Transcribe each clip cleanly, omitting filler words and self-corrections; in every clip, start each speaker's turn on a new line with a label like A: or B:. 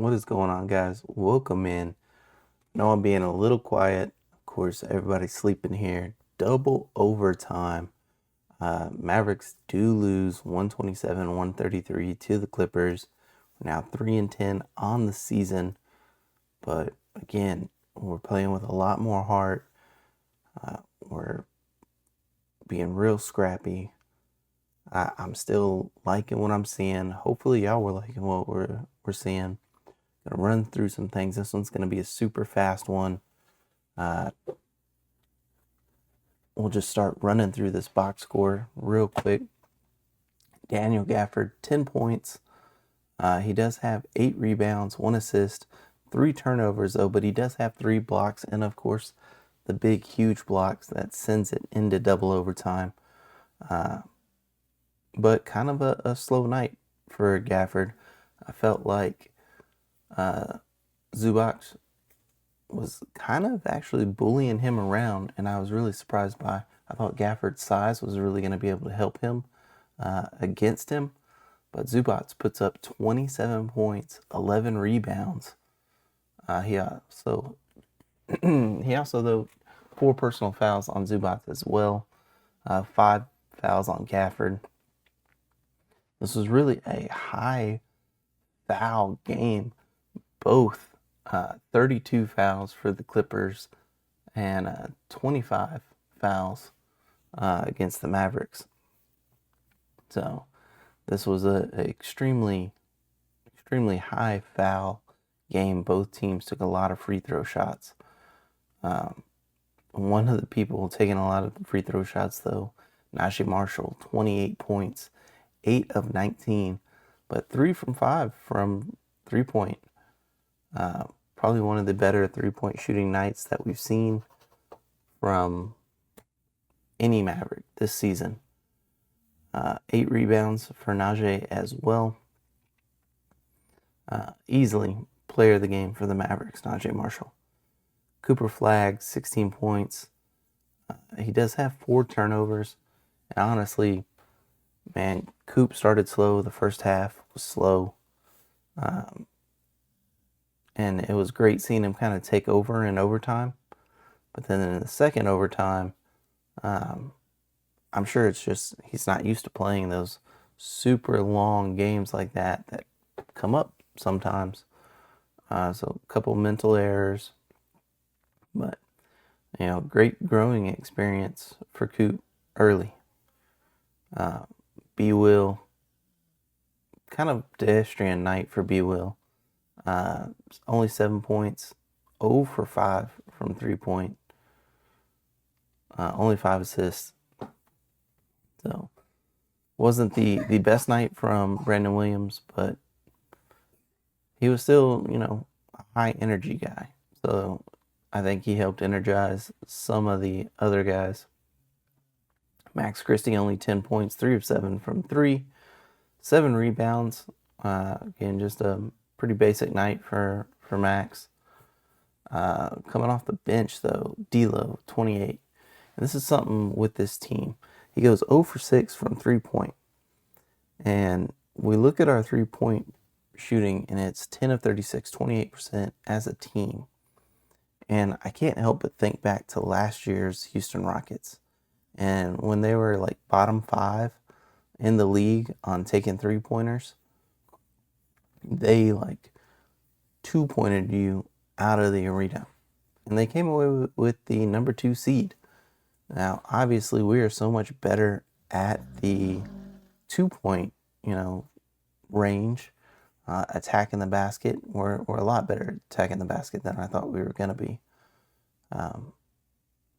A: What is going on, guys? Welcome in. Know I'm being a little quiet. Of course, everybody's sleeping here. Double overtime. Mavericks do lose 127-133 to the Clippers. We're now 3-10 on the season. But again, we're playing with a lot more heart. We're being real scrappy. I'm still liking what I'm seeing. Hopefully, y'all were liking what we're seeing. Gonna run through some things. This one's gonna be a super fast one. Uh, we'll just start running through this box score real quick. Daniel Gafford, 10 points. He does have 8 rebounds, 1 assist, 3 turnovers though, but he does have 3 blocks, and of course, the big, huge blocks that sends it into double overtime. But kind of a slow night for Gafford. I felt like Zubac was kind of actually bullying him around, and I was really surprised by. I thought Gafford's size was really going to be able to help him against him, but Zubac puts up 27 points, 11 rebounds. He also though 4 personal fouls on Zubac as well, 5 fouls on Gafford. This was really a high foul game. Both 32 fouls for the Clippers and 25 fouls against the Mavericks. So this was a extremely high foul game. Both teams took a lot of free throw shots. One of the people taking a lot of free throw shots, though, Najee Marshall, 28 points, 8 of 19, but 3 from 5 from 3-point. Probably one of the better 3-point shooting nights that we've seen from any Maverick this season. 8 rebounds for Najee as well. Easily player of the game for the Mavericks, Najee Marshall. Cooper Flagg, 16 points. He does have 4 turnovers. And honestly, man, Coop started slow. The first half was slow. And it was great seeing him kind of take over in overtime. But then in the second overtime, I'm sure it's just he's not used to playing those super long games like that come up sometimes. So a couple mental errors. But, great growing experience for Coop early. B. Will, kind of pedestrian night for B. Will. Only 7 points, 0 for 5 from 3-point, only 5 assists. So wasn't the best night from Brandon Williams, but he was still, a high energy guy. So I think he helped energize some of the other guys. Max Christie only 10 points, 3 of 7 from 3, 7 rebounds. Again, just a pretty basic night for Max. Coming off the bench, though, D'Lo, 28. And this is something with this team. He goes 0 for 6 from 3-point. And we look at our 3-point shooting, and it's 10 of 36, 28% as a team. And I can't help but think back to last year's Houston Rockets. And when they were like bottom 5 in the league on taking 3-pointers, they like 2-pointed you out of the arena. And they came away with the number 2 seed. Now, obviously, we are so much better at the 2-point, range, attacking the basket. We're a lot better at attacking the basket than I thought we were going to be.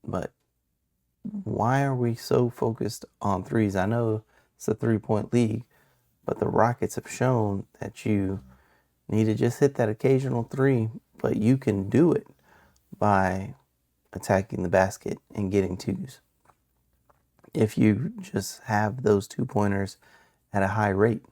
A: But why are we so focused on threes? I know it's a 3-point league, but the Rockets have shown that you need to just hit that occasional 3, but you can do it by attacking the basket and getting 2s. If you just have those 2-pointers at a high rate.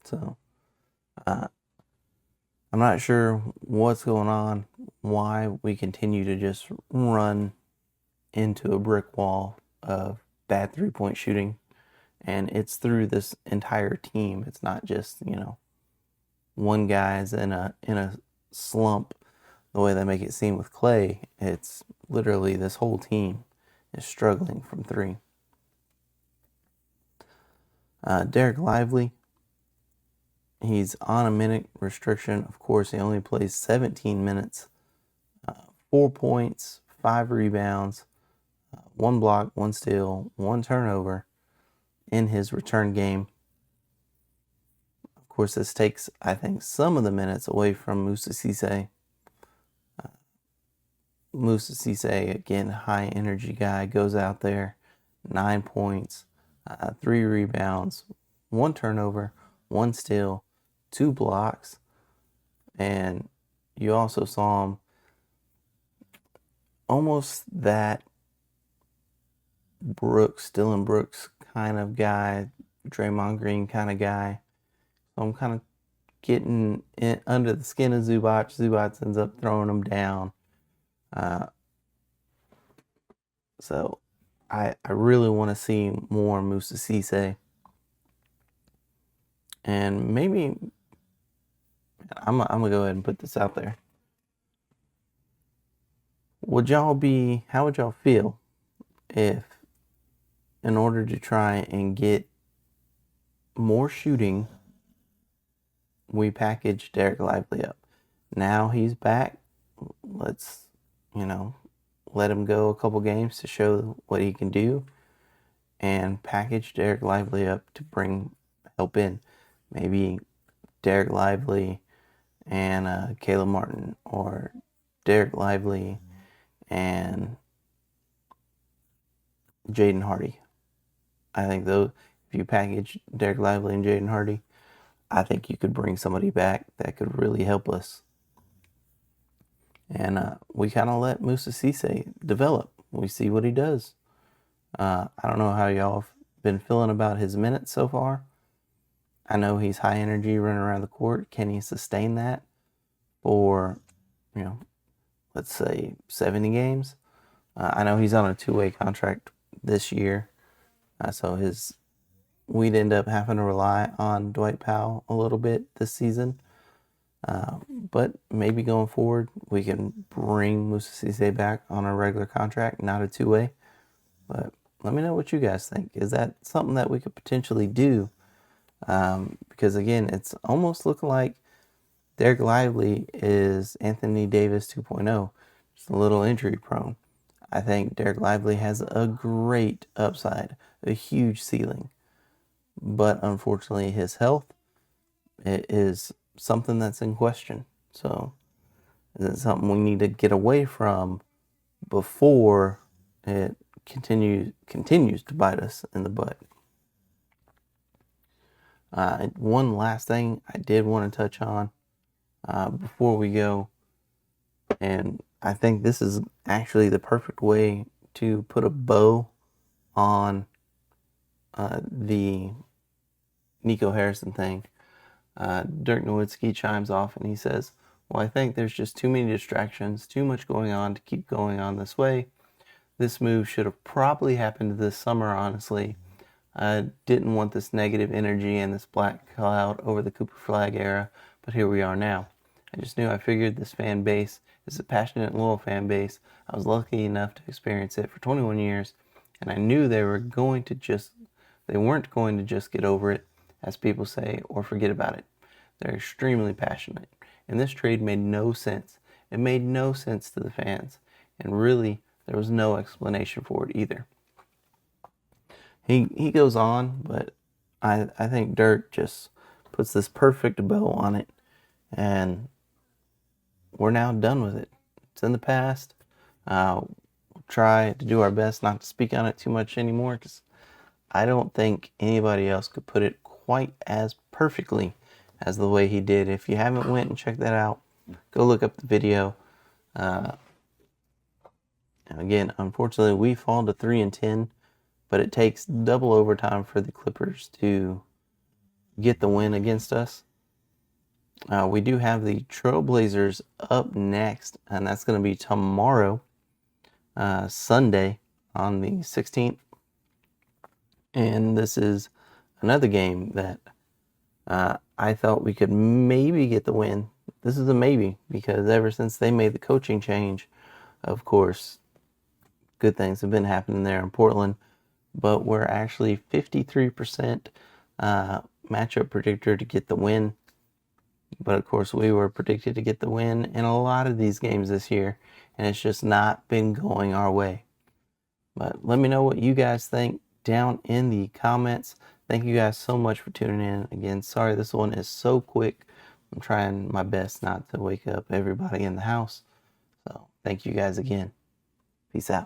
A: So, I'm not sure what's going on, why we continue to just run into a brick wall of bad 3-point shooting. And it's through this entire team. It's not just, one guy's in a slump the way they make it seem with Clay. It's literally this whole team is struggling from three. Derek Lively, he's on a minute restriction. Of course, he only plays 17 minutes. 4 points, 5 rebounds, 1 block, 1 steal, 1 turnover in his return game. Of course, this takes, I think, some of the minutes away from Moussa Cisse. Moussa Cisse, again, high energy guy, goes out there, 9 points, 3 rebounds, 1 turnover, 1 steal, 2 blocks, and you also saw him almost that Dylan Brooks kind of guy, Draymond Green kind of guy. So I'm kind of getting under the skin of Zubac. Zubac ends up throwing him down. So I really want to see more Moussa Cisse. And maybe I'm going to go ahead and put this out there. How would y'all feel if, in order to try and get more shooting, we package Derek Lively up? Now he's back. Let's, let him go a couple games to show what he can do, and package Derek Lively up to bring help in. Maybe Derek Lively and Caleb Martin, or Derek Lively and Jaden Hardy. I think if you package Derek Lively and Jaden Hardy, I think you could bring somebody back that could really help us. And we kind of let Moussa Cisse develop. We see what he does. I don't know how y'all have been feeling about his minutes so far. I know he's high energy running around the court. Can he sustain that for, let's say 70 games? I know he's on a 2-way contract this year. So we'd end up having to rely on Dwight Powell a little bit this season. But maybe going forward, we can bring Moussa Cisse back on a regular contract, not a 2-way. But let me know what you guys think. Is that something that we could potentially do? Because, again, it's almost looking like Derek Lively is Anthony Davis 2.0, just a little injury prone. I think Derek Lively has a great upside, a huge ceiling. But unfortunately, his health is something that's in question. So is it something we need to get away from before it continues to bite us in the butt? One last thing I did want to touch on before we go, and I think this is actually the perfect way to put a bow on the Nico Harrison thing. Dirk Nowitzki chimes off and he says, "Well, I think there's just too many distractions, too much going on to keep going on this way. This move should have probably happened this summer, honestly. I didn't want this negative energy and this black cloud over the Cooper Flag era, but here we are now. I figured this fan base is a passionate and loyal fan base. I was lucky enough to experience it for 21 years, and I knew they weren't going to just get over it, as people say, or forget about it. They're extremely passionate, and this trade made no sense. It made no sense to the fans, and really, there was no explanation for it either." He goes on, but I think Dirk just puts this perfect bow on it, and we're now done with it. It's in the past. We'll try to do our best not to speak on it too much anymore, because I don't think anybody else could put it quite as perfectly as the way he did. If you haven't went and checked that out, go look up the video. Again, unfortunately, we fall to 3-10, but it takes double overtime for the Clippers to get the win against us. We do have the Trailblazers up next, and that's going to be tomorrow, Sunday, on the 16th. And this is another game that I thought we could maybe get the win. This is a maybe because ever since they made the coaching change, of course, good things have been happening there in Portland. But we're actually 53% matchup predictor to get the win. But of course, we were predicted to get the win in a lot of these games this year, and it's just not been going our way. But let me know what you guys think down in the comments. Thank you guys so much for tuning in. Again, sorry this one is so quick. I'm trying my best not to wake up everybody in the house. So thank you guys again. Peace out.